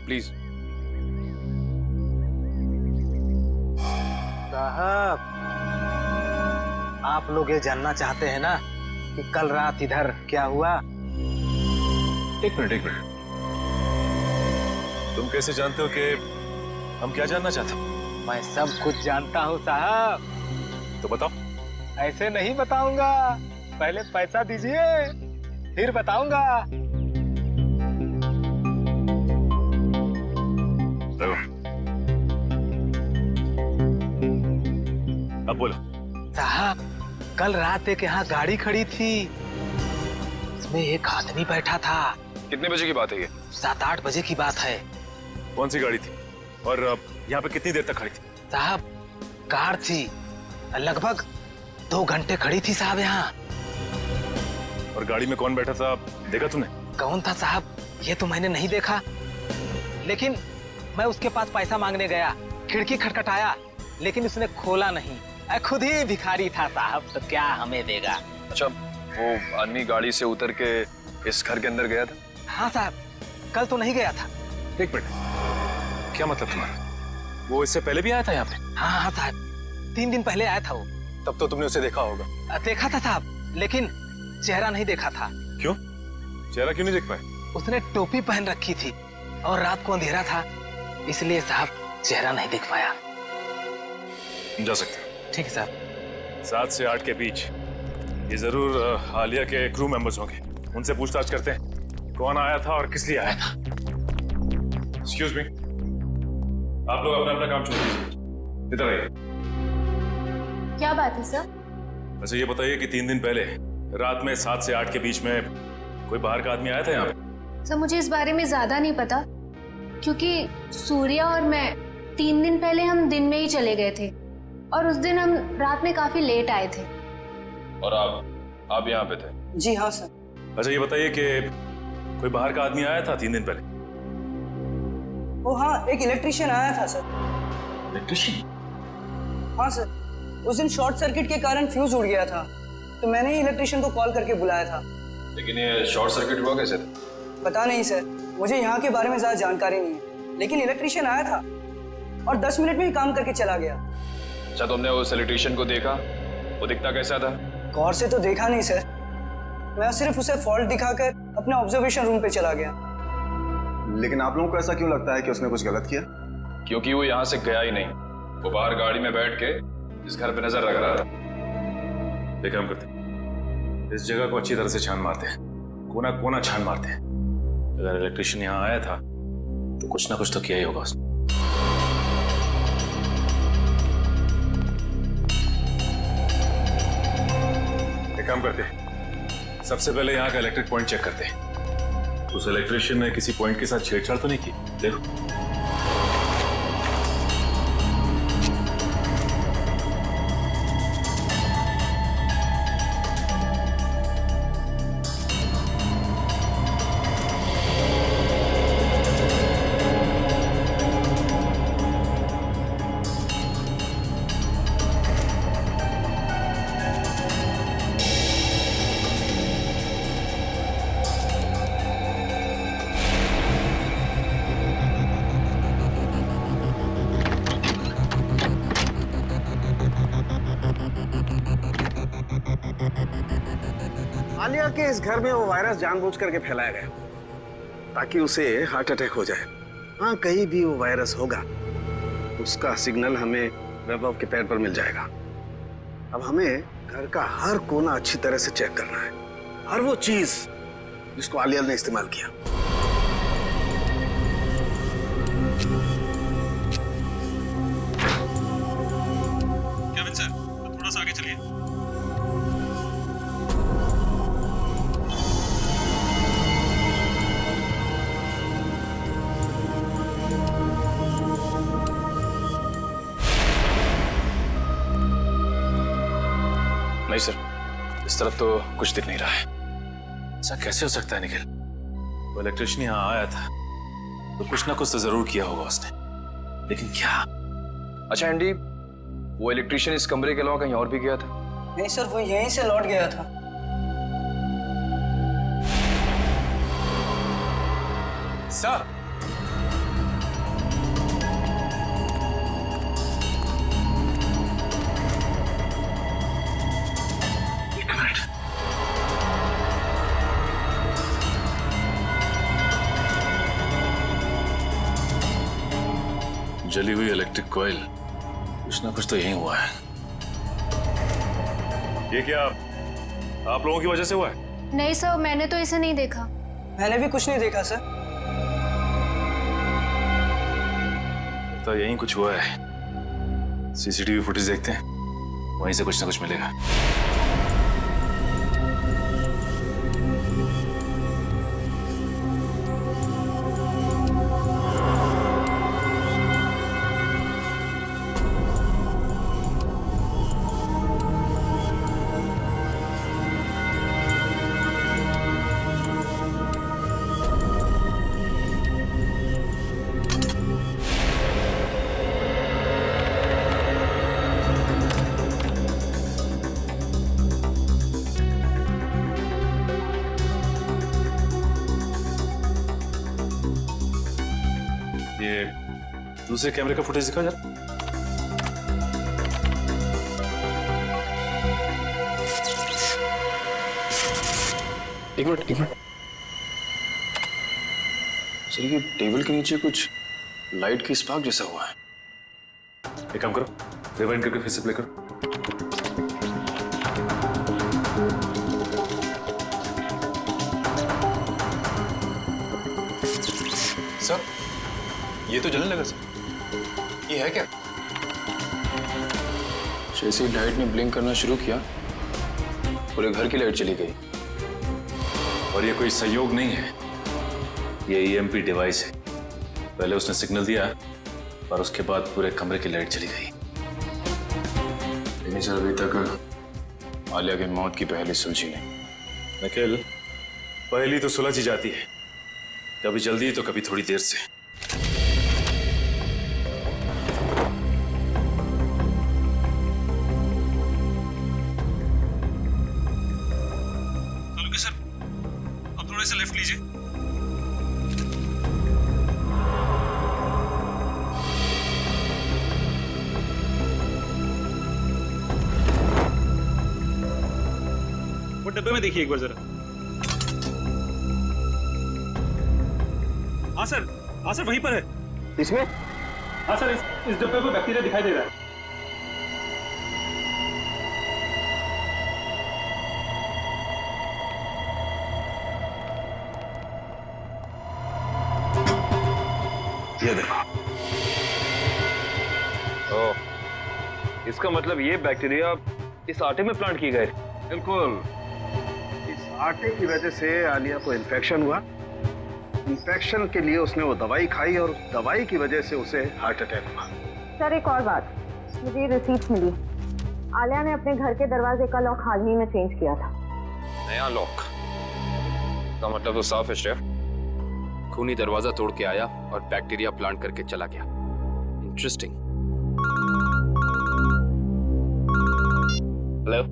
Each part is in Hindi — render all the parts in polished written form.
प्लीज। साहब, आप लोग ये जानना चाहते हैं ना कि कल रात इधर क्या हुआ? एक मिनट तुम कैसे जानते हो कि हम क्या जानना चाहते हैं? मैं सब कुछ जानता हूँ साहब। तो बताओ। ऐसे नहीं बताऊंगा, पहले पैसा दीजिए फिर बताऊंगा। अब बोलो। साहब, कल रात एक यहाँ गाड़ी खड़ी थी, उसमें एक आदमी बैठा था। कितने बजे की बात है ये? 7-8 बजे की बात है। कौन सी गाड़ी थी और यहाँ पे कितनी देर तक खड़ी थी? साहब, कार थी, लगभग 2 घंटे खड़ी थी साहब यहाँ। और गाड़ी में कौन बैठा था देखा तुमने? कौन था साहब ये तो मैंने नहीं देखा, लेकिन मैं उसके पास पैसा मांगने गया, खिड़की खटखटाया लेकिन उसने खोला नहीं। खुद ही भिखारी था साहब, तो क्या हमें देगा। अच्छा, वो आदमी गाड़ी से उतर के इस घर के अंदर गया था? हाँ साहब, कल तो नहीं गया था। एक मिनट, क्या मतलब तुम्हारा? वो इससे पहले भी आया था यहाँ पे? हाँ हाँ साहब, 3 दिन पहले आया था वो। तब तो तुमने उसे देखा होगा। देखा था साहब, लेकिन चेहरा नहीं देखा था। क्यों? चेहरा क्यों नहीं देख पाए? उसने टोपी पहन रखी थी और रात को अंधेरा था, इसलिए साहब चेहरा नहीं देख पाया। जा सकते हो। ठीक है साहब। 7 से 8 के बीच ये जरूर आलिया के क्रू मेंबर्स होंगे। उनसे पूछताछ करते हैं कौन आया था और किस लिए आया था। एक्सक्यूज मी, आप लोग अपना अपना काम छोड़ दीजिए, इधर आइए। क्या बात है सर? अच्छा ये बताइए कि 3 दिन पहले रात में 7 से 8 के बीच में कोई बाहर का आदमी आया था यहाँ पे? सर मुझे इस बारे में ज्यादा नहीं पता, क्योंकि सूर्या और मैं 3 दिन पहले हम दिन में ही चले गए थे और उस दिन हम रात में काफी लेट आए थे। और आप यहाँ पे थे? जी हाँ सर। अच्छा ये बताइए कि कोई बाहर का आदमी आया था 3 दिन पहले? ओ हाँ, एक इलेक्ट्रिशियन आया था सर। इलेक्ट्रिशियन? हाँ सर, उस दिन शॉर्ट सर्किट के कारण फ्यूज उड़ गया था, तो मैंने ही इलेक्ट्रिशियन को कॉल करके बुलाया था। लेकिन ये शॉर्ट सर्किट हुआ कैसे था? पता नहीं सर, मुझे यहाँ के बारे में ज्यादा जानकारी नहीं है, लेकिन इलेक्ट्रिशियन आया था और 10 मिनट में ही काम करके चला गया। अच्छा, तुमने उस इलेक्ट्रिशियन को देखा? वो दिखता कैसा था? गौर से तो देखा नहीं सर, मैं सिर्फ उसे फॉल्ट दिखाकर अपने ऑब्जर्वेशन रूम पे चला गया। लेकिन आप लोगों को ऐसा क्यों लगता है कि उसने कुछ गलत किया? क्योंकि वो यहाँ से गया ही नहीं, वो बाहर गाड़ी में बैठ के इस घर पे नजर रख रहा था। एक काम करते हैं, इस जगह को अच्छी तरह से छान मारते हैं, कोना कोना छान मारते हैं। अगर इलेक्ट्रिशियन यहाँ आया था तो कुछ ना कुछ तो किया ही होगा उसने। एक काम करते हैं, सबसे पहले यहाँ का इलेक्ट्रिक पॉइंट चेक करते हैं। उस इलेक्ट्रिशियन ने किसी पॉइंट के साथ छेड़छाड़ तो नहीं की? देखो। आलिया के इस घर में वो वायरस जानबूझ करके फैलाया गया ताकि उसे हार्ट अटैक हो जाए। हाँ, कहीं भी वो वायरस होगा उसका सिग्नल हमें वैभव के पैर पर मिल जाएगा। अब हमें घर का हर कोना अच्छी तरह से चेक करना है, हर वो चीज जिसको आलिया ने इस्तेमाल किया। केविन सर, थोड़ा सा आगे चलिए। नहीं सर, इस तरफ तो कुछ दिख नहीं रहा है। ऐसा कैसे हो सकता है निखिल? वो इलेक्ट्रिशियन यहाँ आया था तो कुछ ना कुछ तो जरूर किया होगा उसने, लेकिन क्या? अच्छा एंडी, वो इलेक्ट्रिशियन इस कमरे के अलावा कहीं और भी गया था? नहीं सर, वो यहीं से लौट गया था। सर, जली हुई इलेक्ट्रिक कॉइल, कुछ ना कुछ तो यही हुआ है। ये क्या आप लोगों की वजह से हुआ है? नहीं सर, मैंने तो इसे नहीं देखा। मैंने भी कुछ नहीं देखा सर। तो यही कुछ हुआ है। सीसीटीवी फुटेज देखते हैं, वहीं से कुछ ना कुछ मिलेगा। ये दूसरे कैमरे का फुटेज दिखा जरा। एक मिनट सर, ये टेबल के नीचे कुछ लाइट की स्पार्क जैसा हुआ है। एक काम करो, रिवाइंड करके फिर से प्ले करो। सर, ये तो जलने लगा सर। ये है क्या? जैसे ही लाइट ने ब्लिंक करना शुरू किया, पूरे घर की लाइट चली गई। और ये कोई संयोग नहीं है, ये ईएमपी डिवाइस है। पहले उसने सिग्नल दिया और उसके बाद पूरे कमरे की लाइट चली गई। लेकिन सर, अभी तक आलिया की मौत की पहली सुलझी नहीं। निखिल, पहली तो सुलझ ही जाती है, कभी जल्दी तो कभी थोड़ी देर से। सर, अब थोड़े से लेफ्ट लीजिए। वो डब्बे में देखिए एक बार जरा। हाँ सर वहीं पर है। इसमें? हाँ सर, इस डब्बे में बैक्टीरिया दिखाई दे रहा है। ये देखो। ओह, इसका मतलब ये बैक्टीरिया इस आटे में प्लांट किए गए। बिल्कुल, इस आटे की वजह से आलिया को इन्फेक्शन हुआ। इन्फेक्शन के लिए उसने वो दवाई खाई और उस दवाई की वजह से उसे हार्ट अटैक हुआ। सर, एक और बात, मुझे रिसीप्ट मिली। आलिया ने अपने घर के दरवाजे का लॉक हाल ही में चेंज किया था। नया लॉक का मतलब तो साफ है शेफ। खूनी दरवाजा तोड़ के आया और बैक्टीरिया प्लांट करके चला गया। इंटरेस्टिंग। Hello,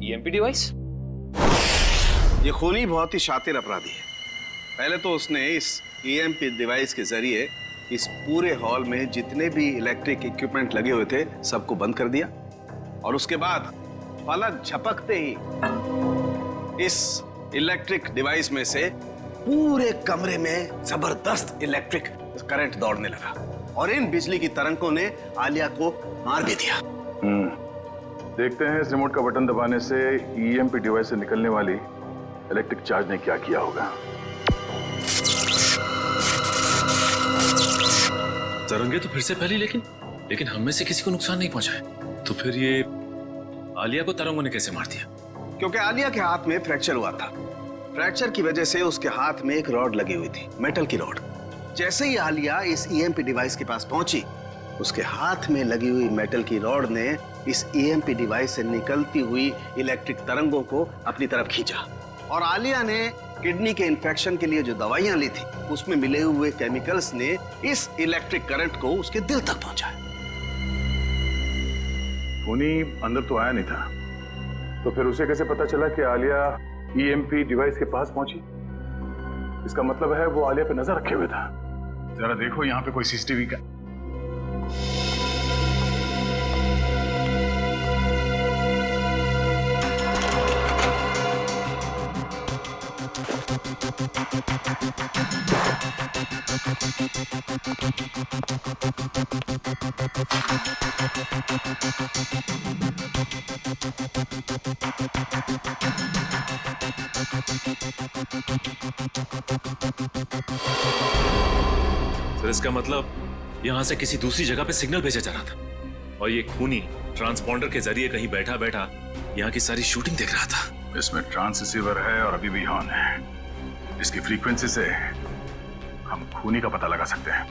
EMP device? ये खूनी बहुत ही शातिर अपराधी है। पहले तो उसने इस ईएमपी डिवाइस के जरिए इस पूरे हॉल में जितने भी इलेक्ट्रिक इक्विपमेंट लगे हुए थे सबको बंद कर दिया, और उसके बाद पलक झपकते ही इस इलेक्ट्रिक डिवाइस में से पूरे कमरे में जबरदस्त इलेक्ट्रिक करंट दौड़ने लगा और इन बिजली की तरंगों ने आलिया को मार भी दिया। देखते हैं इस रिमोट का बटन दबाने से ईएमपी डिवाइस से निकलने वाली इलेक्ट्रिक चार्ज ने क्या किया होगा। तरंगे तो फिर से फैली, लेकिन हम में से किसी को नुकसान नहीं पहुंचा है। तो फिर ये आलिया को तरंगों ने कैसे मार दिया? क्योंकि आलिया के हाथ में फ्रैक्चर हुआ था। फ्रैक्चर की वजह से उसके हाथ में एक रॉड लगी हुई थी, मेटल की रॉड। जैसे ही आलिया इस ईएमपी डिवाइस के पास पहुंची, उसके हाथ में लगी हुई मेटल की रॉड ने इस ईएमपी डिवाइस से निकलती हुई इलेक्ट्रिक तरंगों को अपनी तरफ खींचा, और आलिया ने किडनी के इन्फेक्शन के लिए जो दवाइयां ली थी उसमें मिले हुए केमिकल्स ने इस इलेक्ट्रिक करंट को उसके दिल तक पहुंचाया। खूनी अंदर तो आया नहीं था, तो फिर उसे कैसे पता चला कि आलिया ईएमपी डिवाइस के पास पहुंची? इसका मतलब है वो आलिया पे नजर रखे हुए था। जरा देखो यहाँ पे कोई सीसीटीवी का। सर इसका मतलब यहां से किसी दूसरी जगह पे सिग्नल भेजा जा रहा था और ये खूनी ट्रांसपॉन्डर के जरिए कहीं बैठा बैठा यहाँ की सारी शूटिंग देख रहा था। इसमें ट्रांस रिसीवर है और अभी भी ऑन है। इसकी फ्रीक्वेंसी से हम खूनी का पता लगा सकते हैं।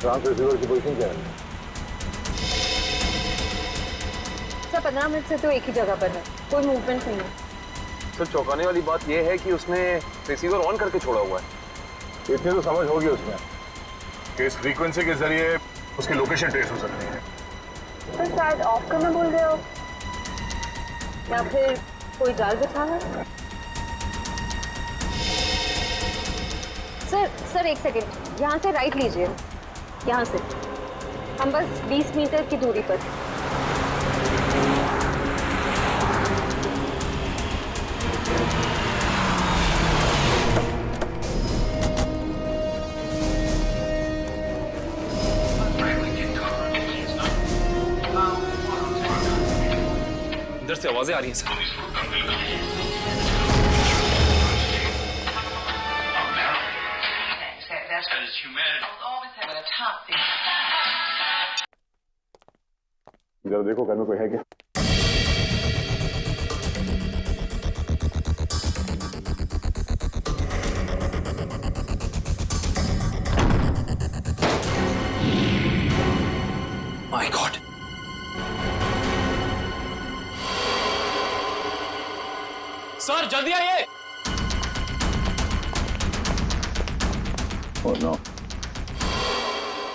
ट्रांस रिसीवर की पोजीशन क्या है? सर 15 मिनट से तो एक ही जगह पर है, कोई मूवमेंट नहीं है। सर चौंकाने वाली बात यह है कि उसने रिसीवर ऑन करके छोड़ा हुआ है। इतनी तो समझ होगी उसमें कि इस फ्रीक्वेंसी के जरिए उसकी लोकेशन ट्रेस हो सकती है। सर शायद ऑफ करना भूल गए हो, या फिर कोई जाल बिछा है। सर एक सेकेंड, यहाँ से राइट लीजिए, यहाँ से हम बस 20 मीटर की दूरी पर। अंदर से आवाजें आ रही हैं सर। जरा देखो घर में कोई है क्या? माय गॉड, सर जल्दी आइए। Oh, no.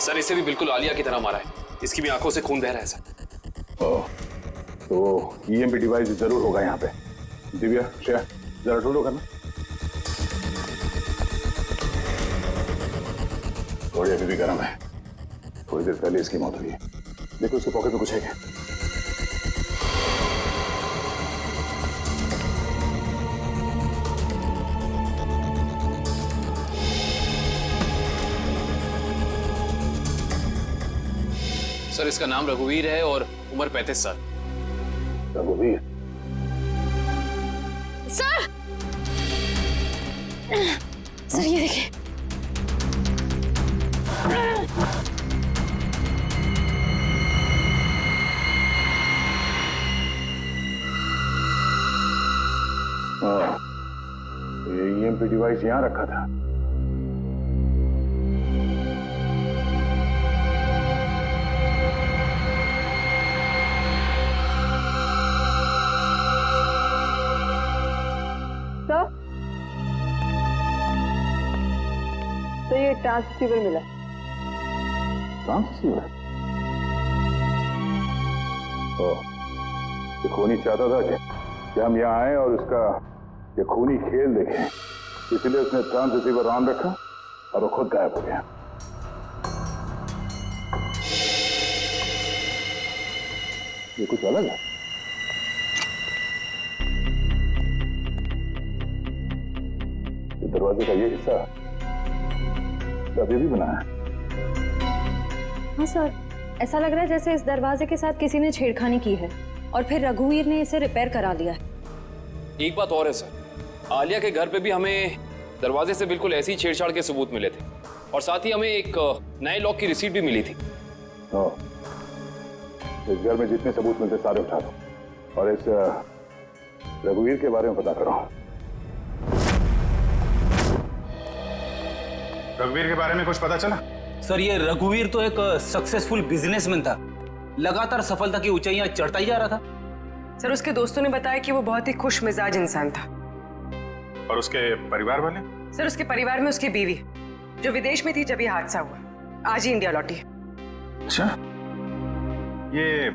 सर इसे भी बिल्कुल आलिया की तरह मारा है, इसकी भी आंखों से खून बह रहा है सर। तो EMP डिवाइस जरूर होगा यहाँ पे। दिव्या, श्रेया, जरा ढूंढो करना। थोड़ी अभी भी गर्म है, थोड़ी देर पहले इसकी मौत हुई है। देखो उसके पॉकेट में कुछ है क्या? सर इसका नाम रघुवीर है और उम्र 35 साल। रघुवीर? सर ये देखिए। हाँ, ये EMP डिवाइस यहाँ रखा था। तो ये ट्रांससीवर मिला। ट्रांससीवर? ये खूनी चाहता था कि हम यहाँ आए और उसका ये खूनी खेल देखें, इसलिए उसने ट्रांससीवर ऑन रखा और वो खुद गायब हो गया। ये कुछ अलग है। दरवाजे का ये हिस्सा अभी भी बना है। हाँ सर, ऐसा लग रहा है जैसे इस दरवाजे के साथ किसी ने छेड़खानी की है और फिर रघुवीर ने इसे रिपेयर करा लिया है। एक बात और है सर, आलिया के घर पे भी हमें दरवाजे से बिल्कुल ऐसी छेड़छाड़ के सबूत मिले थे और साथ ही हमें एक नए लॉक की रिसीट भी मिली थी। इस घर में जितने सबूत मिलते सारे उठा दो और इस रघुवीर के बारे में पता करो। रघुवीर के बारे में कुछ पता चला? सर ये रघुवीर तो एक सक्सेसफुल बिजनेसमैन था, लगातार सफलता की ऊंचाइयां चढ़ता ही जा रहा था। सर उसके दोस्तों ने बताया कि वो बहुत ही खुश मिजाज इंसान था। और उसके परिवार वाले? सर उसके परिवार में उसकी बीवी जो विदेश में थी जब ये हादसा हुआ, आज ही इंडिया लौटी। अच्छा, ये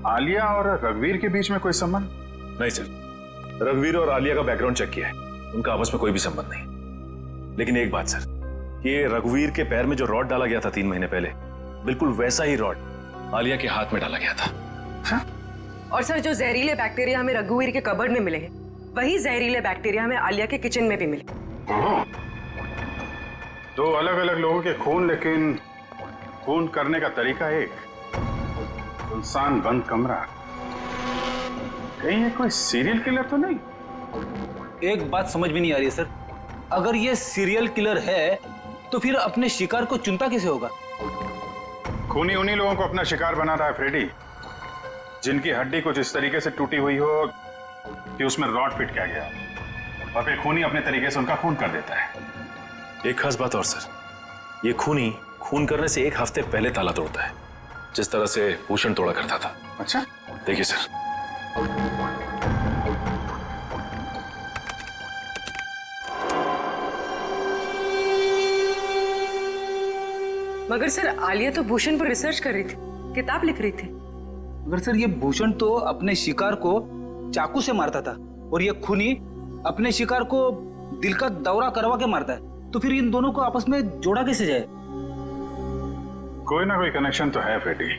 आलिया और रघुवीर के बीच में कोई संबंध? नहीं सर, रघुवीर और आलिया का बैकग्राउंड चेक किया है, उनका आपस में कोई भी संबंध नहीं। लेकिन एक बात सर, ये रघुवीर के पैर में जो रॉड डाला गया था 3 महीने पहले, बिल्कुल वैसा ही रॉड आलिया के हाथ में डाला गया था। और सर, जो जहरीले बैक्टीरिया हमें रघुवीर के कबर्ड में मिले हैं, वही जहरीले बैक्टीरिया हमें आलिया के किचन में भी मिले। दो अलग अलग लोगों के खून, लेकिन खून करने का तरीका एक। सुनसान बंद कमरा, कहीं ये कोई सीरियल किलर तो नहीं? एक बात समझ में नहीं आ रही है सर, अगर ये सीरियल किलर है तो फिर अपने शिकार को चुनता कैसे होगा? खूनी उन्हीं लोगों को अपना शिकार बना रहा है फ्रेडी, जिनकी हड्डी कुछ इस तरीके से टूटी हुई हो कि उसमें रॉड फिट किया गया, और फिर खूनी अपने तरीके से उनका खून कर देता है। एक खास बात और सर, ये खूनी खून करने से 1 हफ्ते पहले ताला तोड़ता है, जिस तरह से भूषण तोड़ा करता था। अच्छा, देखिए सर। मगर सर, आलिया तो भूषण पर रिसर्च कर रही थी, किताब लिख रही थी। मगर सर, ये भूषण तो अपने शिकार को चाकू से मारता था, और ये खूनी अपने शिकार को दिल का दौरा करवा के मारता है, तो फिर इन दोनों को आपस में जोड़ा कैसे जाए? कोई ना कोई कनेक्शन तो है फ्रेडी,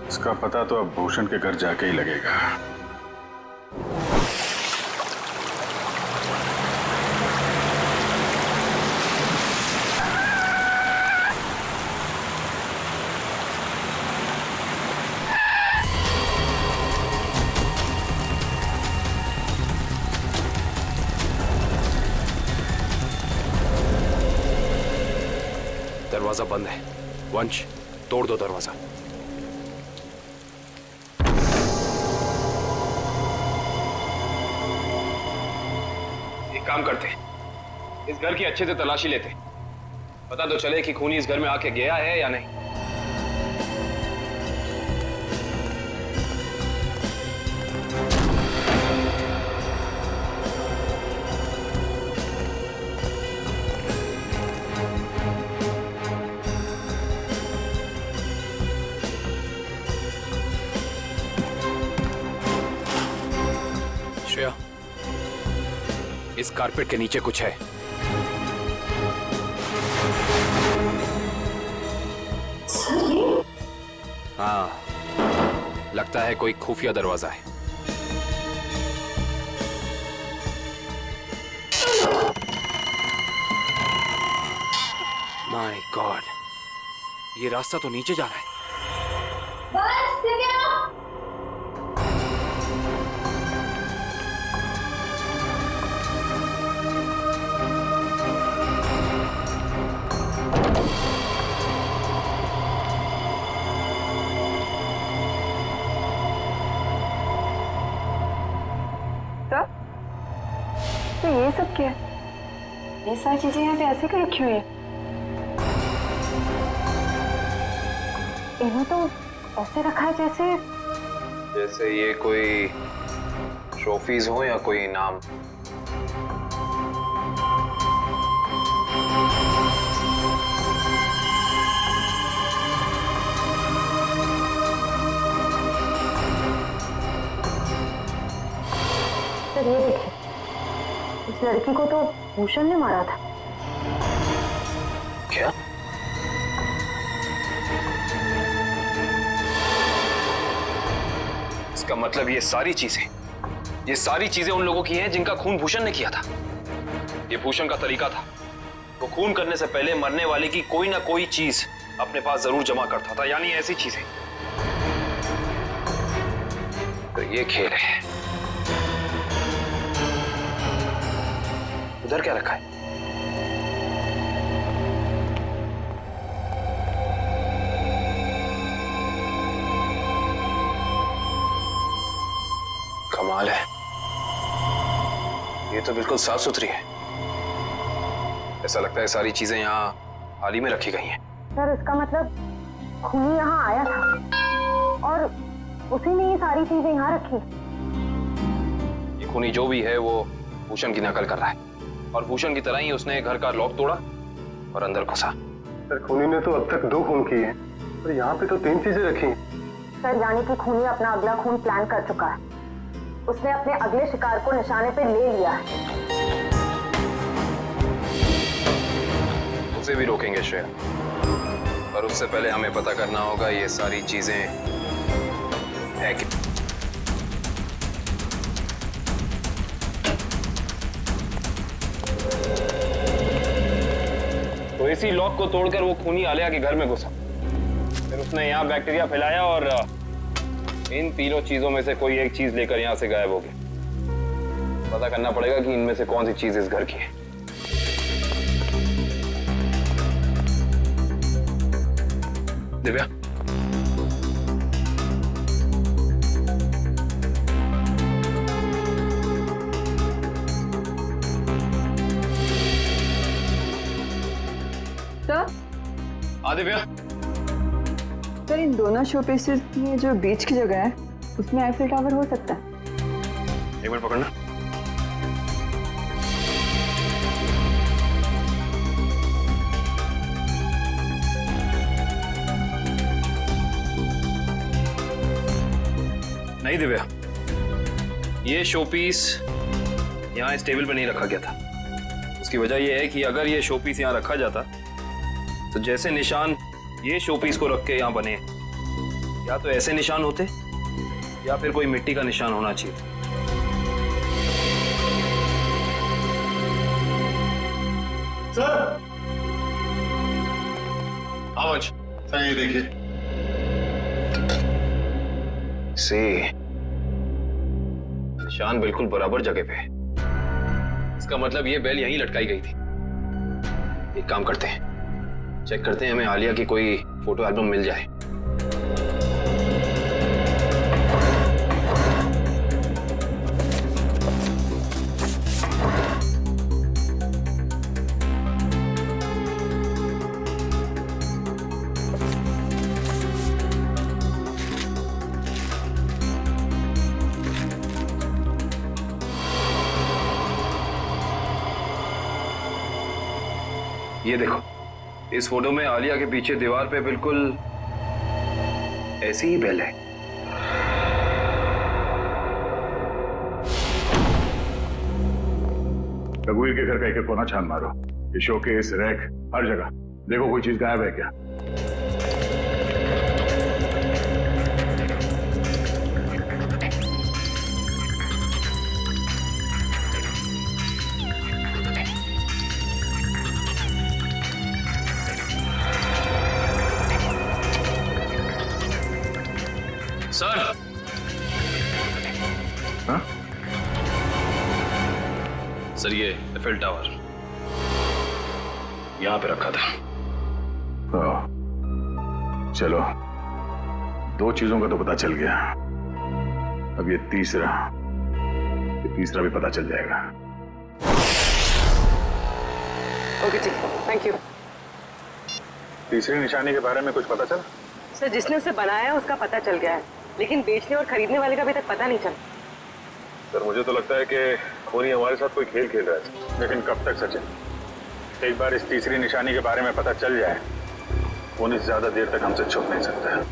इसका पता तो अब भूषण के घर जाके ही लगेगा। दरवाजा बंद है। वंश, तोड़ दो दरवाजा। एक काम करते, इस घर की अच्छे से तलाशी लेते, पता तो चले कि खूनी इस घर में आके गया है या नहीं। श्रेया, इस कारपेट के नीचे कुछ है। हाँ, लगता है कोई खुफिया दरवाजा है। माय गॉड, ये रास्ता तो नीचे जा रहा है। तो ये सब क्या है? ये सारी चीजें यहाँ पे ऐसे क्यों रखी हुई है? इन्हें तो ऐसे रखा है जैसे ये कोई ट्रॉफीज हो या कोई इनाम। सर, ये देखिए, इस लड़की को तो भूषण ने मारा था। क्या? इसका मतलब ये सारी चीजें उन लोगों की हैं जिनका खून भूषण ने किया था। ये भूषण का तरीका था, वो खून करने से पहले मरने वाले की कोई ना कोई चीज अपने पास जरूर जमा करता था, यानी ऐसी चीजें। तो ये खेल है। उधर क्या रखा है? कमाल है, ये तो बिल्कुल साफ सुथरी है। ऐसा लगता है सारी चीजें यहाँ हाल ही में रखी गई हैं। सर, इसका मतलब खूनी यहाँ आया था और उसी ने ये सारी चीजें यहाँ रखी। ये खूनी जो भी है वो भूषण की नकल कर रहा है, और भूषण की तरह ही उसने घर का लॉक तोड़ा और अंदर घुसा। सर, खूनी ने तो अब तक 2 खून किए हैं, और यहाँ पे तो 3 चीजें रखी हैं। सर, यानी कि खूनी अपना अगला खून प्लान कर चुका है। उसने अपने अगले शिकार को निशाने पे ले लिया है। उसे भी रोकेंगे श्रेया, पर उससे पहले हमें पता करना होगा ये सारी चीजें है कि तो इसी लॉक को तोड़कर वो खूनी आलिया के घर में घुसा, फिर उसने यहाँ बैक्टीरिया फैलाया और इन तीनों चीजों में से कोई एक चीज लेकर यहाँ से गायब हो गया। पता करना पड़ेगा कि इनमें से कौन सी चीज इस घर की है। दिव्या, हाँ दिव्या। सर इन दोनों शोपीसेस में जो बीच की जगह है उसमें आईफिल टावर हो सकता है। एक मिनट पकड़ना। नहीं दिव्या, ये शोपीस यहाँ इस टेबल पे नहीं रखा गया था। उसकी वजह यह है कि अगर ये शोपीस यहाँ रखा जाता तो जैसे निशान ये शोपीस को रख के यहाँ बने, या तो ऐसे निशान होते या फिर कोई मिट्टी का निशान होना चाहिए। सर, आज सर ये देखिए। निशान बिल्कुल बराबर जगह पे है। इसका मतलब ये बेल यहीं लटकाई गई थी। एक काम करते हैं, चेक करते हैं हमें आलिया की कोई फोटो एल्बम मिल जाए। ये देखो, इस फोटो में आलिया के पीछे दीवार पे बिल्कुल ऐसी ही बेल है। रघुवीर के घर का एक कोना छान मारो, ये शोकेस, रैक, हर जगह देखो कोई चीज गायब है क्या। सर, हाँ? सर ये एफिल टावर यहां पे रखा था। चलो, दो चीजों का तो पता चल गया, अब ये तीसरा भी पता चल जाएगा। ओके जी, थैंक यू। तीसरी निशानी के बारे में कुछ पता चला? सर जिसने उसे बनाया उसका पता चल गया है, लेकिन बेचने और खरीदने वाले का अभी तक पता नहीं चला। सर मुझे तो लगता है कि खूनी हमारे साथ कोई खेल खेल रहा है। लेकिन कब तक सचिन? एक बार इस तीसरी निशानी के बारे में पता चल जाए, खूनी ज्यादा देर तक हमसे छुप नहीं सकता है।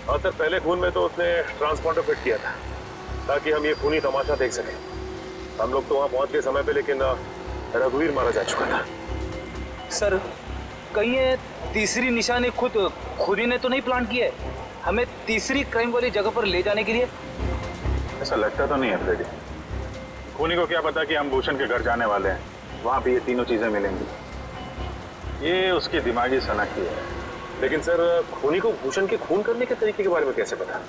हाँ सर, पहले खून में तो उसने ट्रांसपॉन्डर फिट किया था ताकि हम ये खूनी तमाशा देख सकें। हम लोग तो वहाँ पहुंच गए समय पे, लेकिन रघुवीर मारा जा चुका था। सर कहीं ये तीसरी निशानी खुद खूनी ने तो नहीं प्लान किया है हमें तीसरी क्राइम वाली जगह पर ले जाने के लिए? ऐसा लगता तो नहीं है फ्रेडी। खूनी को क्या पता कि हम भूषण के घर जाने वाले हैं, वहां पे ये तीनों चीजें मिलेंगी। ये उसकी दिमागी सनक ही है। लेकिन सर खूनी को भूषण के खून करने के तरीके के बारे में कैसे पता?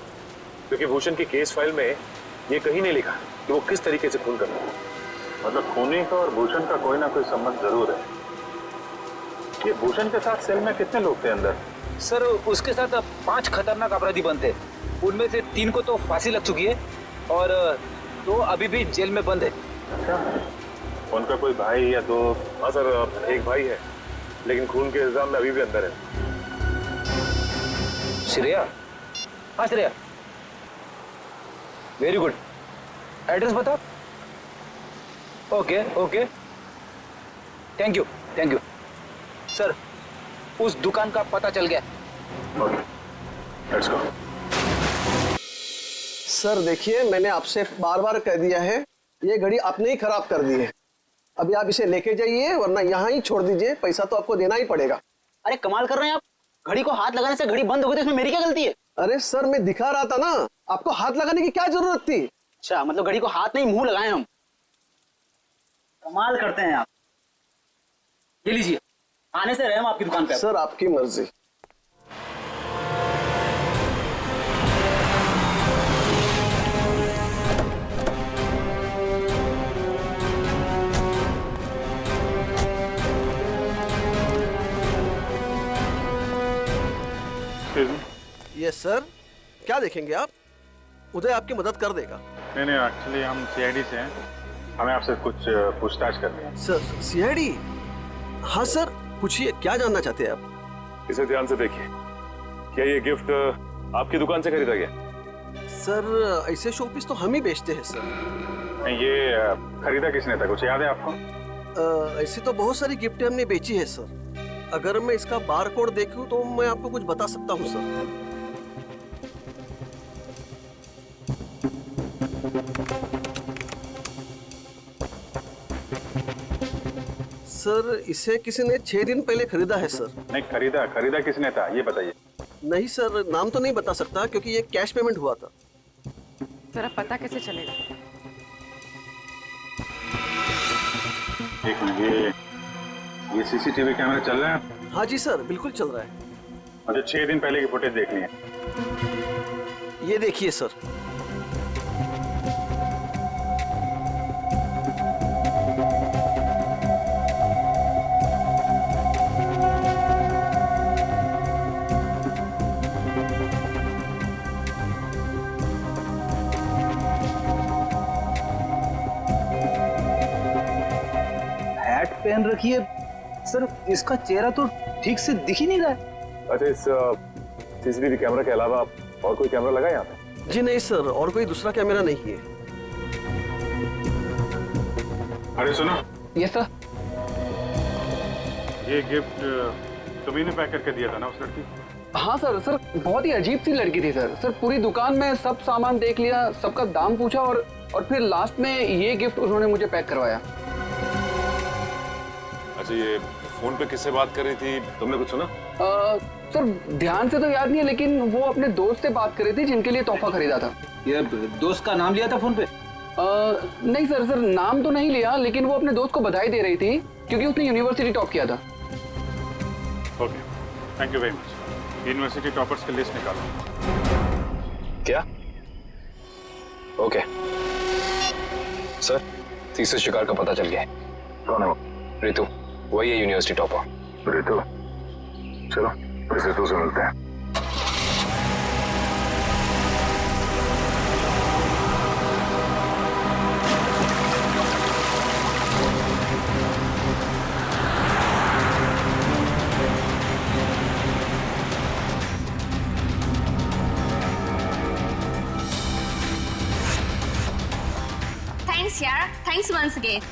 क्योंकि भूषण की केस फाइल में ये कहीं नहीं लिखा कि वो किस तरीके से खून करता है। मतलब खूनी का और भूषण का कोई ना कोई संबंध जरूर है। ये भूषण के साथ सेल में कितने लोग थे अंदर? सर उसके साथ 5 खतरनाक अपराधी बनते, उनमें से 3 को तो फांसी लग चुकी है और 2 अभी भी जेल में बंद है। अच्छा, उनका कोई भाई या दोस्त? हाँ सर, एक भाई है लेकिन खून के इल्जाम में अभी भी अंदर है। श्रेया? हाँ श्रेया, वेरी गुड। एड्रेस बताओ। Okay okay, thank you thank you. Sir उस दुकान का पता चल गया। Okay, let's go. सर देखिए, मैंने आपसे बार बार कह दिया है, ये घड़ी आपने ही खराब कर दी है। अभी आप इसे लेके जाइए वरना यहाँ ही छोड़ दीजिए, पैसा तो आपको देना ही पड़ेगा। अरे कमाल कर रहे हैं आप, घड़ी को हाथ लगाने से घड़ी बंद हो गई तो इसमें मेरी क्या गलती है? अरे सर मैं दिखा रहा था ना, आपको हाथ लगाने की क्या जरूरत थी? अच्छा मतलब घड़ी को हाथ नहीं मुंह लगाए हम। कमाल करते हैं आप। ये लीजिए, आने से रहे हम आपकी दुकान पे। सर आपकी मर्जी। यस सर, क्या देखेंगे आप? उदय आपकी मदद कर देगा। नहीं एक्चुअली हम सीआईडी से हैं, हमें आपसे कुछ पूछताछ करनी है। Sir CID? हाँ सर पूछिए, क्या जानना चाहते हैं आप? इसे ध्यान से देखिए, क्या ये गिफ्ट आपकी दुकान से खरीदा गया? सर ऐसे शोपीस तो हम ही बेचते हैं सर। नहीं, ये खरीदा किसने था, कुछ याद है आपको? ऐसी तो बहुत सारी गिफ्टें हमने बेची है सर। अगर मैं इसका बार कोड देखूं तो मैं आपको कुछ बता सकता हूं सर। सर इसे किसी ने 6 दिन पहले खरीदा है सर। नहीं, खरीदा किसने था ये बताइए। नहीं सर, नाम तो नहीं बता सकता क्योंकि ये कैश पेमेंट हुआ था। जरा पता कैसे चलेगा? एक मिनट, ये सीसीटीवी कैमरा चल रहा है? हाँ जी सर, बिल्कुल चल रहा है। मुझे 6 दिन पहले की फुटेज देखनी है। ये देखिए सर। पहन रखी है सर, इसका चेहरा तो ठीक से दिख ही नहीं रहा है। अच्छा, इस सीसीटीवी कैमरा के अलावा और कोई कैमरा लगा है यहाँ पे? जी नहीं सर, और कोई दूसरा कैमरा नहीं है। अरे सुनो। Yes sir. ये गिफ्ट तुम्ही ने पैक करके दिया था ना उस लड़की? हाँ सर। सर बहुत ही अजीब सी लड़की थी सर। सर पूरी दुकान में सब सामान देख लिया, सबका दाम पूछा और फिर लास्ट में ये गिफ्ट उन्होंने मुझे पैक करवाया। अच्छा, ये फोन पे किससे बात कर रही थी, तुमने कुछ सुना? सर ध्यान से तो याद नहीं है, लेकिन वो अपने दोस्त से बात कर रही थी जिनके लिए तोहफा खरीदा था। ये दोस्त का नाम लिया था फोन पे? नहीं सर, नाम तो नहीं लिया, लेकिन वो अपने दोस्त को बधाई दे रही थी क्योंकि उसने यूनिवर्सिटी टॉप किया था। Okay, thank you very much. University toppers की लिस्ट निकालो। क्या? ओके सर, तीसरे शिकार का पता चल गया है। कौन है वो? रितु, वही है यूनिवर्सिटी टॉपर। रितु? चलो इस रितु से मिलते हैं। Thanks यार, thanks once again.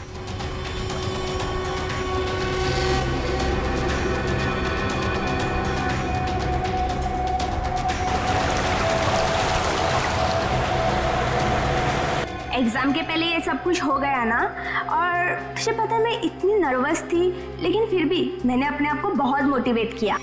एग्जाम के पहले ये सब कुछ हो गया ना, और तुझे पता है मैं इतनी नर्वस थी, लेकिन फिर भी मैंने अपने आप को बहुत मोटिवेट किया।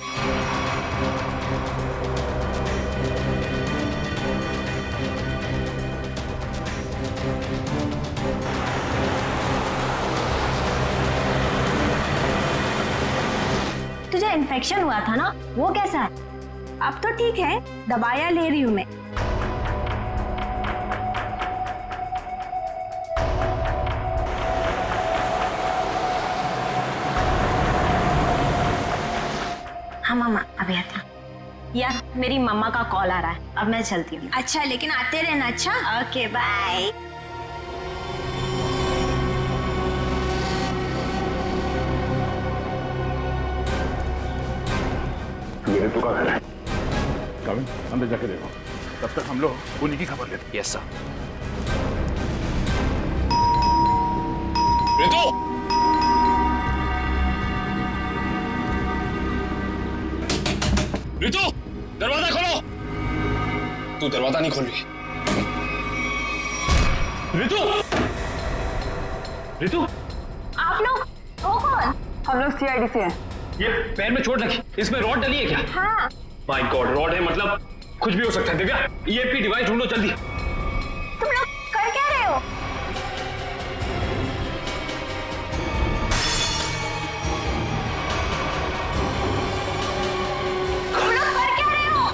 तुझे इन्फेक्शन हुआ था ना, वो कैसा है? अब तो ठीक है, दवाइयाँ ले रही हूँ मैं। हाँ मामा, अभी आता। यार मेरी मम्मा का कॉल आ रहा है, अब मैं चलती हूँ। अच्छा, लेकिन आते रहना। अच्छा, ओके बाय। ये ऋतु का घर है। कभी अंदर जाके देखो, तब तक हम लोग उन्हीं की खबर लेते हैं। Yes sir. रितु! रितु, दरवाजा खोलो। तू दरवाजा नहीं खोल रही। रितु! रितु! आप लोग? वो कौन? हम लोग सीआईडी से हैं। ये पैर में चोट लगी, इसमें रॉड डली है क्या? हाँ। माय गॉड, रॉड है मतलब कुछ भी हो सकता है। दिव्या, EMP डिवाइस ढूंढो जल्दी। तुम लोग कर क्या रहे हो? तुम लोग कर क्या रहे हो?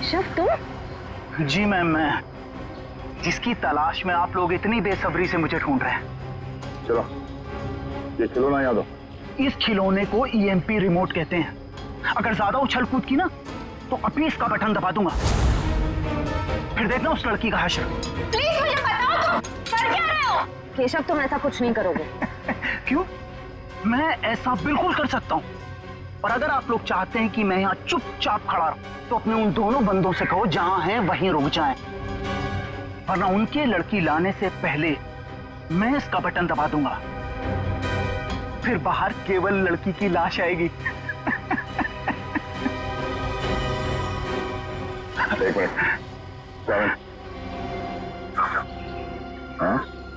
शफ तुम? जी मैम, मैं जिसकी तलाश में आप लोग इतनी बेसब्री से मुझे ढूंढ रहे हैं। चलो, ये खिलौना याद हो। इस खिलौने को EMP रिमोट कहते हैं। अगर ज्यादा उछल कूद की ना तो अभी इसका बटन दबा दूंगा, फिर देखना उस लड़की का हश्र। प्लीज मुझे बताओ, तुम कर क्या रहे हो? केशव तुम ऐसा कुछ नहीं करोगे। क्यों? मैं ऐसा बिल्कुल कर सकता हूँ। और अगर आप लोग चाहते हैं कि मैं यहाँ चुपचाप खड़ा रहूं, तो अपने उन दोनों बंदों से कहो जहां हैं वहीं रुक जाएं, वरना उनके लड़की लाने से पहले मैं इसका बटन दबा दूंगा, फिर बाहर केवल लड़की की लाश आएगी। एक मिनट, 7 हाँ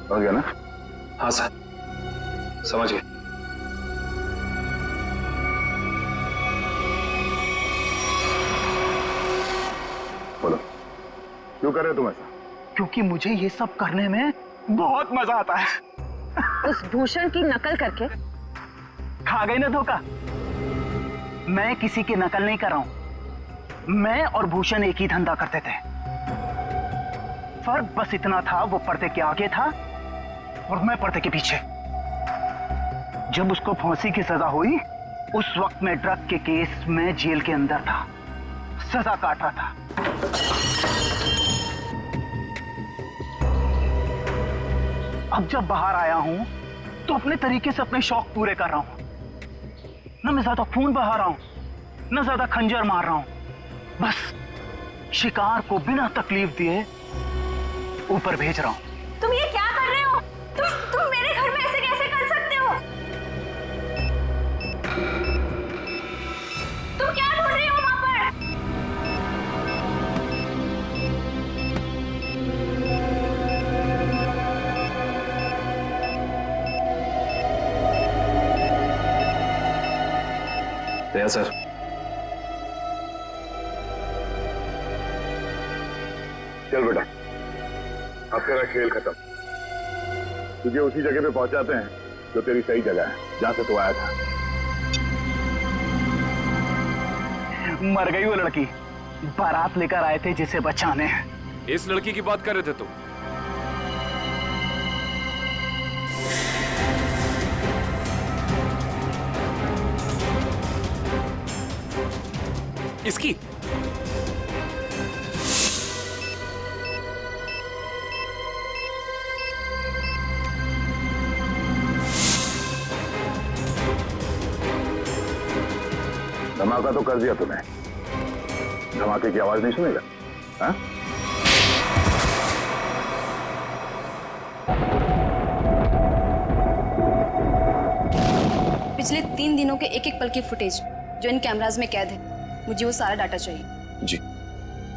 हो गया ना? हाँ सर, समझ गए। बोलो, क्यों कर रहे हो तुम ऐसा? क्योंकि मुझे ये सब करने में बहुत मजा आता है। उस भूषण की नकल करके खा गई ना धोखा। मैं किसी की नकल नहीं कर रहा हूं। मैं और भूषण एक ही धंधा करते थे। फर्क बस इतना था, वो पर्दे के आगे था और मैं पर्दे के पीछे। जब उसको फांसी की सजा हुई, उस वक्त मैं ड्रग के केस में जेल के अंदर था, सजा काट रहा था। अब जब बाहर आया हूं तो अपने तरीके से अपने शौक पूरे कर रहा हूं। ना मैं ज्यादा खून बहा रहा हूं, ना ज्यादा खंजर मार रहा हूं, बस शिकार को बिना तकलीफ दिए ऊपर भेज रहा हूं। तुम ये क्या कर रहे हो? तुम मेरे घर में ऐसे कैसे कर सकते हो? तुम क्या ढूंढ रहे हो वहां पर? दया सर, चल बेटा, अब तेरा खेल खत्म। तुझे उसी जगह पे पहुंचाते हैं जो तेरी सही जगह है, जहां से तू आया था। मर गई वो लड़की, बारात लेकर आए थे जिसे बचाने। इस लड़की की बात कर रहे थे तुम? इसकी? धमाका तो कर दिया तूने, धमाके की आवाज नहीं सुनेगा? हाँ? पिछले 3 दिनों के एक एक पल की फुटेज जो इन कैमराज में कैद है, मुझे वो सारा डाटा चाहिए। जी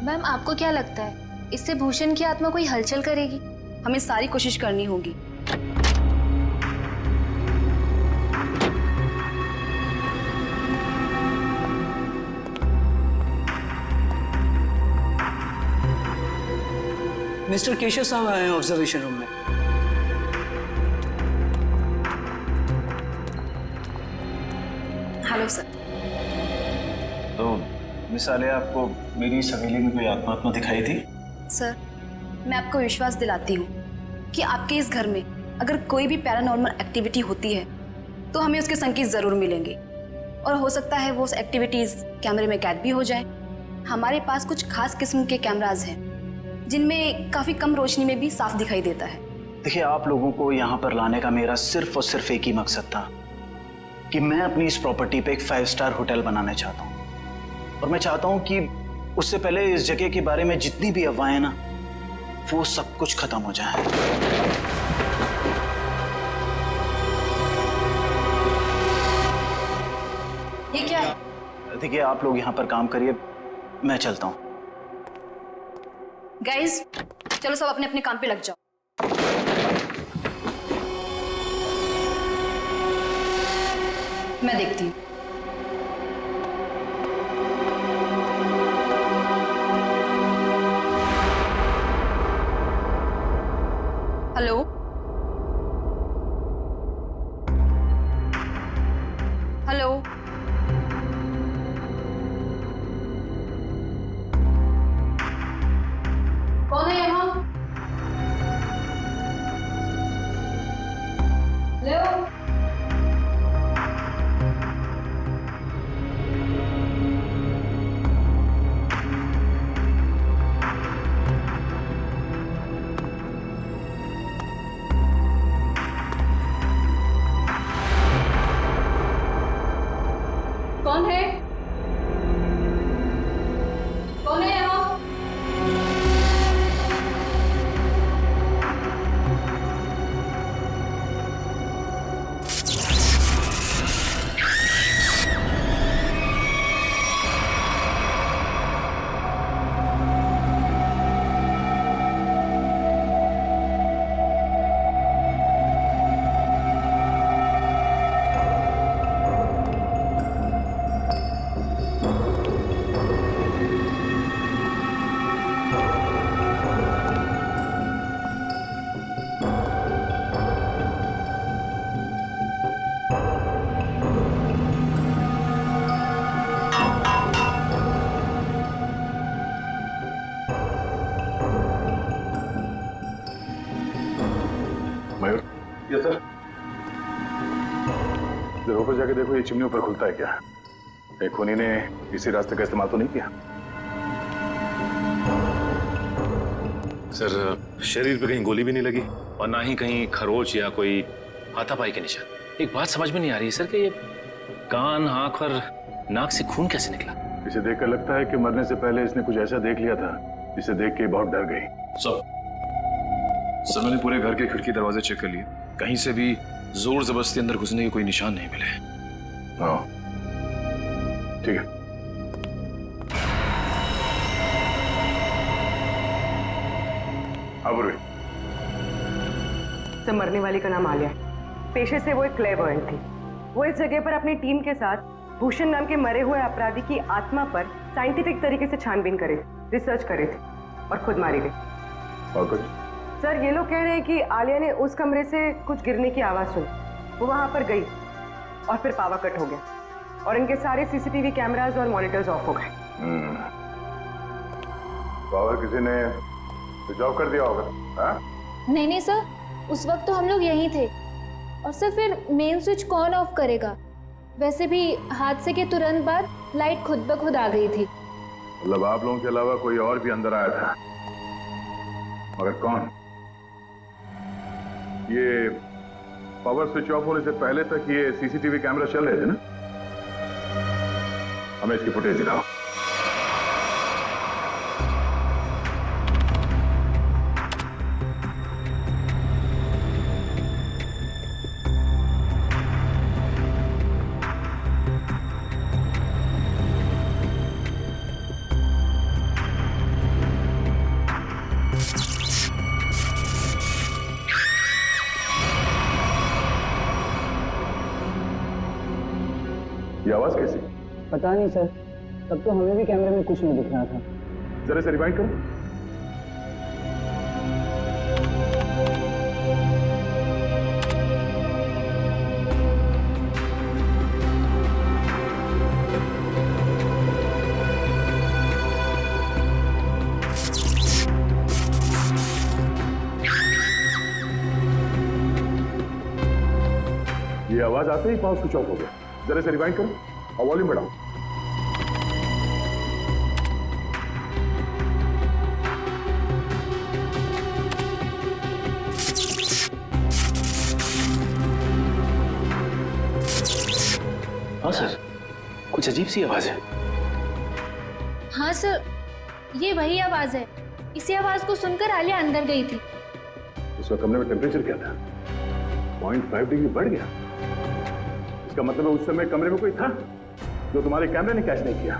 मैम, आपको क्या लगता है इससे भूषण की आत्मा कोई हलचल करेगी? हमें सारी कोशिश करनी होगी। मिस्टर केशव साहब आए हैं ऑब्जर्वेशन रूम में। Hello sir. तो मिस आलिया, आपको मेरी इस हवेली में कोई आत्मा दिखाई थी? सर, मैं आपको विश्वास दिलाती हूँ कि आपके इस घर में अगर कोई भी पैरानॉर्मल एक्टिविटी होती है तो हमें उसके संकेत जरूर मिलेंगे, और हो सकता है वो एक्टिविटीज कैमरे में कैद भी हो जाए। हमारे पास कुछ खास किस्म के कैमराज हैं जिनमें काफी कम रोशनी में भी साफ दिखाई देता है। देखिए, आप लोगों को यहाँ पर लाने का मेरा सिर्फ और सिर्फ एक ही मकसद था कि मैं अपनी इस प्रॉपर्टी पे एक 5 स्टार होटल बनाना चाहता हूँ, और मैं चाहता हूँ कि उससे पहले इस जगह के बारे में जितनी भी अफवाहें ना, वो सब कुछ खत्म हो जाए। ये क्या है? देखिए आप लोग यहाँ पर काम करिए, मैं चलता हूँ। गाइस चलो सब अपने अपने काम पे लग जाओ। मैं देखती हूँ। हेलो, हेलो, कौन है यहाँ? हेलो, कौन है? कौन है यहाँ? मयूर, ये सर जरा ऊपर जाके देखो ये चिमनी ऊपर खुलता है क्या? एक खूनी ने इसी रास्ते का इस्तेमाल तो नहीं किया? सर शरीर पे कहीं गोली भी नहीं लगी और ना ही कहीं खरोच या कोई हाथापाई के निशान। एक बात समझ में नहीं आ रही है सर कि ये कान, आंख और नाक से खून कैसे निकला? इसे देखकर लगता है कि मरने से पहले इसने कुछ ऐसा देख लिया था जिसे देख के बहुत डर गई। सर मैंने पूरे घर के खिड़की दरवाजे चेक कर लिए, कहीं से भी जोर जबरदस्ती अंदर घुसने के कोई निशान नहीं मिले। हाँ ठीक है। अब सर मरने वाली का नाम आलिया है। पेशे से वो एक क्लेयरवॉयंट थी। वो इस जगह पर अपनी टीम के साथ भूषण नाम के मरे हुए अपराधी की आत्मा पर साइंटिफिक तरीके से छानबीन करे थे, रिसर्च करे थे और खुद मारी गई। और कुछ? सर ये लोग कह रहे हैं कि आलिया ने उस कमरे से कुछ गिरने की आवाज सुनी, वो वहां पर गई और फिर पावर कट हो गया और इनके सारे सीसीटीवी कैमरास और मॉनिटर्स ऑफ हो गए। पावर किसी ने स्विच ऑफ कर दिया होगा? हाँ? नहीं नहीं सर, उस वक्त तो हम लोग यहीं थे। और सर फिर मेन स्विच कौन ऑफ करेगा? वैसे भी हादसे के तुरंत बाद लाइट खुद ब खुद आ गई थी। मतलब आप लोगों के अलावा कोई और भी अंदर आया था, मगर कौन? ये पावर स्विच ऑफ होने से पहले तक ये सीसीटीवी कैमरा चल रहे थे ना? हमें इसकी फुटेज दिखाओ। ये आवाज कैसी? पता नहीं सर, तब तो हमें भी कैमरे में कुछ नहीं दिख रहा था। जरा से रिवाइंड करो। ये आवाज आते ही पावर स्विच ऑफ हो गया। जरा से रिवाइंड करो और वॉल्यूम बढ़ाओ। हाँ सर, कुछ अजीब सी आवाज है। हाँ सर, ये वही आवाज है। इसी आवाज को सुनकर आलिया अंदर गई थी। उसका कमरे में टेम्परेचर क्या था? 0.5 डिग्री बढ़ गया। इसका मतलब है उस समय कमरे में कोई था। जो तुम्हारे कैमरे ने कैच नहीं किया।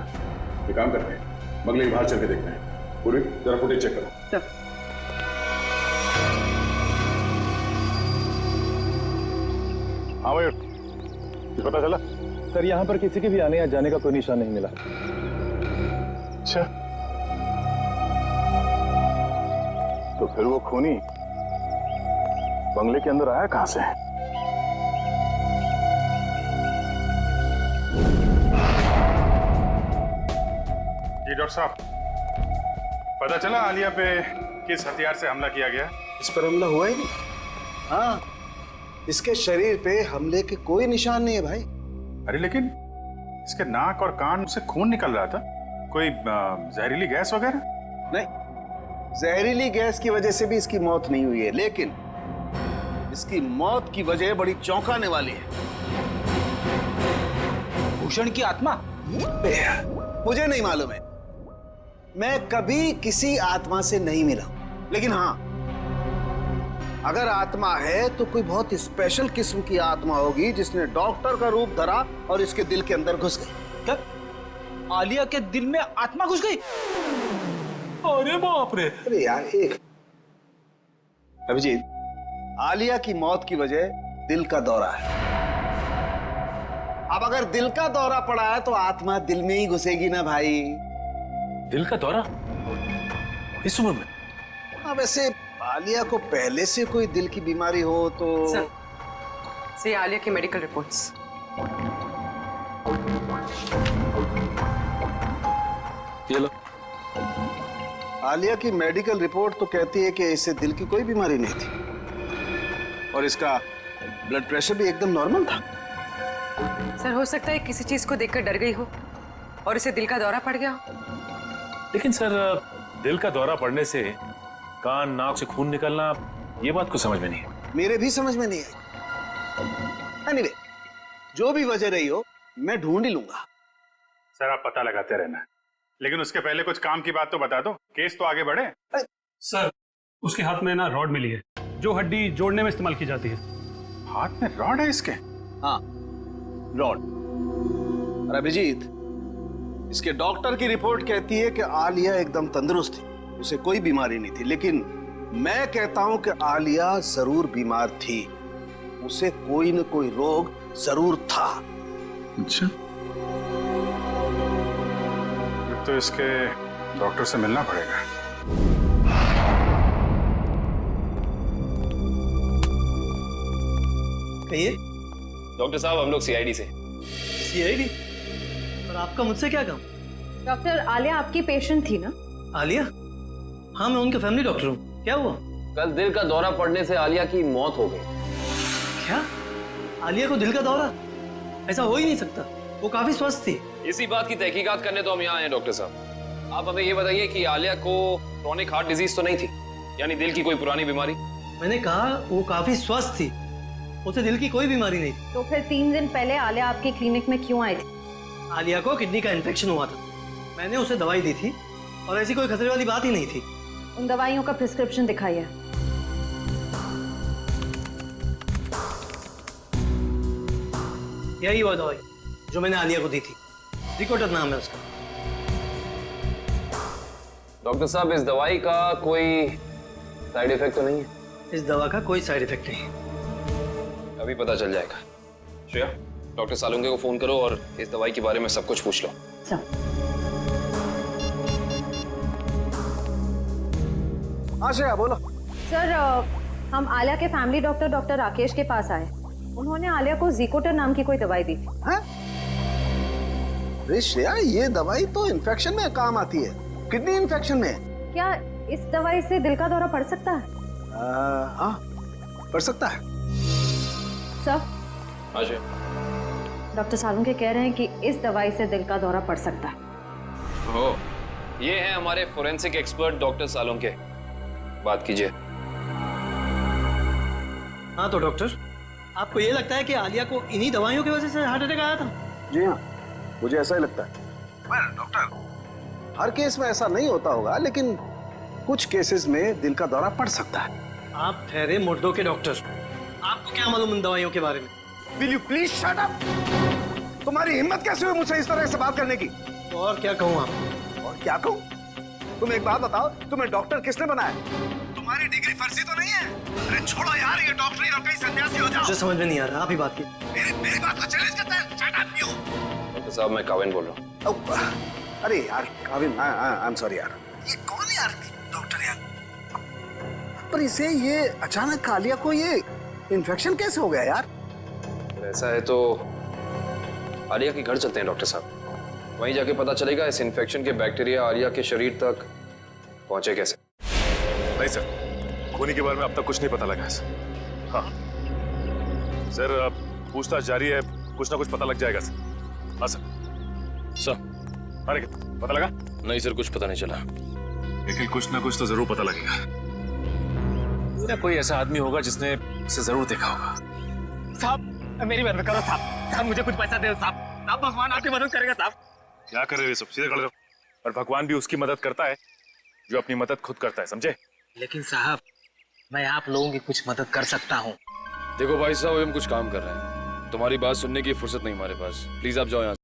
ये काम करते हैं, बंगले के बाहर चल के देखते हैं। पूरी जरा फुटेज चेक करो। हाँ भाई, कुछ पता चला? सर यहाँ पर किसी के भी आने या जाने का कोई निशान नहीं मिला। अच्छा, तो फिर वो खूनी बंगले के अंदर आया कहां से? जी डॉक्टर साहब, पता चला आलिया पे किस हथियार से हमला किया गया? इस पर हमला हुआ ही नहीं। हाँ, इसके शरीर पे हमले के कोई निशान नहीं है भाई। अरे लेकिन इसके नाक और कान से खून निकल रहा था। कोई जहरीली गैस वगैरह? नहीं, जहरीली गैस की वजह से भी इसकी मौत नहीं हुई है, लेकिन इसकी मौत की वजह बड़ी चौंकाने वाली है। भूषण की आत्मा? मुझे नहीं मालूम है, मैं कभी किसी आत्मा से नहीं मिला, लेकिन हाँ, अगर आत्मा है तो कोई बहुत स्पेशल किस्म की आत्मा होगी जिसने डॉक्टर का रूप धरा और इसके दिल के अंदर घुस गई। क्या आलिया के दिल में आत्मा घुस गई? अरे बाप रे! अरे यार, एक अभिजीत, आलिया की मौत की वजह दिल का दौरा है। अब अगर दिल का दौरा पड़ा है तो आत्मा दिल में ही घुसेगी ना भाई। दिल का दौरा इस उम्र में? हाँ, वैसे आलिया को पहले से कोई दिल की बीमारी हो तो सर, आलिया की मेडिकल रिपोर्ट्स। ये लो। आलिया की मेडिकल रिपोर्ट तो कहती है कि इसे दिल की कोई बीमारी नहीं थी और इसका ब्लड प्रेशर भी एकदम नॉर्मल था। सर, हो सकता है किसी चीज को देखकर डर गई हो और इसे दिल का दौरा पड़ गया हो। लेकिन सर, दिल का दौरा पड़ने से कान नाक से खून निकलना, ये बात को समझ में नहीं है। मेरे भी समझ में नहीं आई। एनीवे, जो भी वजह रही हो, मैं ढूंढ ही लूंगा। सर आप पता लगाते रहना, लेकिन उसके पहले कुछ काम की बात तो बता दो, केस तो आगे बढ़े। सर, उसके हाथ में ना रॉड मिली है जो हड्डी जोड़ने में इस्तेमाल की जाती है। हाथ में रॉड है इसके? हाँ, रॉड। और अभिजीत, इसके डॉक्टर की रिपोर्ट कहती है कि आलिया एकदम तंदुरुस्त थी, उसे कोई बीमारी नहीं थी, लेकिन मैं कहता हूं कि आलिया जरूर बीमार थी, उसे कोई न कोई रोग जरूर था। अच्छा, तो इसके डॉक्टर से मिलना पड़ेगा। कहिए। डॉक्टर साहब, हम लोग सीआईडी से। सीआईडी? और आपका मुझसे क्या काम? डॉक्टर, आलिया आपकी पेशेंट थी ना? आलिया? हाँ, मैं उनका फैमिली डॉक्टर हूँ। क्या हुआ? कल दिल का दौरा पड़ने से आलिया की मौत हो गई। क्या? आलिया को दिल का दौरा? ऐसा हो ही नहीं सकता, वो काफी स्वस्थ थी। इसी बात की तहकीकात करने तो हम यहाँ आए हैं डॉक्टर साहब। आप हमें ये बताइए कि आलिया को क्रोनिक हार्ट डिजीज तो नहीं थी, यानी दिल की कोई पुरानी बीमारी? मैंने कहा वो काफी स्वस्थ थी, उसे दिल की कोई बीमारी नहीं थी। तो फिर 3 दिन पहले आलिया आपकी क्लिनिक में क्यों आई थी? आलिया को किडनी का इन्फेक्शन हुआ था, मैंने उसे दवाई दी थी और ऐसी कोई खतरे वाली बात ही नहीं थी। उन दवाइयों का प्रिस्क्रिप्शन दिखाइए। यही वो दवाई जो मैंने आलिया को दी थी, जिकोटर नाम है उसका। डॉक्टर साहब, इस दवाई का कोई साइड इफेक्ट तो नहीं है? इस दवा का कोई साइड इफेक्ट नहीं, अभी पता चल जाएगा। श्रेया, डॉक्टर सालुंके को फोन करो और इस दवाई के बारे में सब कुछ पूछ लो। हाँ श्रेया, बोलो। सर, हम आलिया के फैमिली डॉक्टर डॉक्टर राकेश के पास आए। उन्होंने आलिया को जिकोटर नाम की कोई दवाई दी थी। अरे श्रेया, ये दवाई तो इन्फेक्शन में काम आती है, किडनी इन्फेक्शन में। क्या इस दवाई से दिल का दौरा पड़ सकता है? हाँ, पड़ सकता है। सर, हाँ, डॉक्टर सालुंके कह रहे हैं कि इस दवाई से दिल का दौरा पड़ सकता है। हो, ये हैं हमारे फोरेंसिक एक्सपर्ट डॉक्टर सालुंके, बात कीजिए। हाँ तो डॉक्टर, आपको ये लगता है कि आलिया को इन्हीं दवाइयों की वजह से हार्ट अटैक आया था? जी हाँ, मुझे ऐसा ही लगता है। डॉक्टर, हर केस में ऐसा नहीं होता होगा, लेकिन कुछ केसेस में दिल का दौरा पड़ सकता है। आप ठहरे मुर्दों के डॉक्टर, आपको क्या मालूम इन दवाइयों के बारे में? Will you please shut up? तुम्हारी हिम्मत कैसे हुई मुझसे इस तरह से बात करने की? तो और क्या कहूँ आप? और क्या कहूँ? तुम एक बात बताओ, तुम्हें डॉक्टर किसने बनाया? तुम्हारी डिग्री फर्जी तो नहीं है? अरे छोड़ो यार ये डॉक्टरी और कहीं सन्यासी हो जाओ। मुझे समझ में नहीं आ रहा, आप ही बात की। मेरी बात को चैलेंज करता है? Shut up you. डॉक्टर साहब मैं काविन बोल रहा हूँ। अरे यार काविन, आई एम सॉरी यार। ये कौन है यार डॉक्टर यार? पर इसे ये अचानक आलिया को ये इन्फेक्शन कैसे हो गया यार? ऐसा है तो आलिया के घर चलते हैं डॉक्टर साहब। वहीं जाके पता चलेगा इस इन्फेक्शन के बैक्टीरिया आलिया के शरीर तक पहुंचे कैसे। नहीं सर, खूनी के बारे में अब तक कुछ नहीं पता लगा सर। हाँ सर, अब पूछताछ जारी है, कुछ ना कुछ पता लग जाएगा सर। हाँ सर। अरे पता लगा? नहीं सर, कुछ पता नहीं चला। लेकिन कुछ ना कुछ तो जरूर पता लगेगा। ना कोई ऐसा आदमी होगा जिसने इसे जरूर देखा होगा। साहब मेरी मदद करो साहब, साहब मुझे कुछ पैसा दे साहब, साहब भगवान आपकी मदद करेगा साहब। क्या कर रहे हो ये सब? सीधे खड़े रहो। और भगवान भी उसकी मदद करता है जो अपनी मदद खुद करता है, समझे? लेकिन साहब मैं आप लोगों की कुछ मदद कर सकता हूँ। देखो भाई साहब, हम कुछ काम कर रहे हैं, तुम्हारी बात सुनने की फुर्सत नहीं हमारे पास। प्लीज आप जाओ यहाँ से।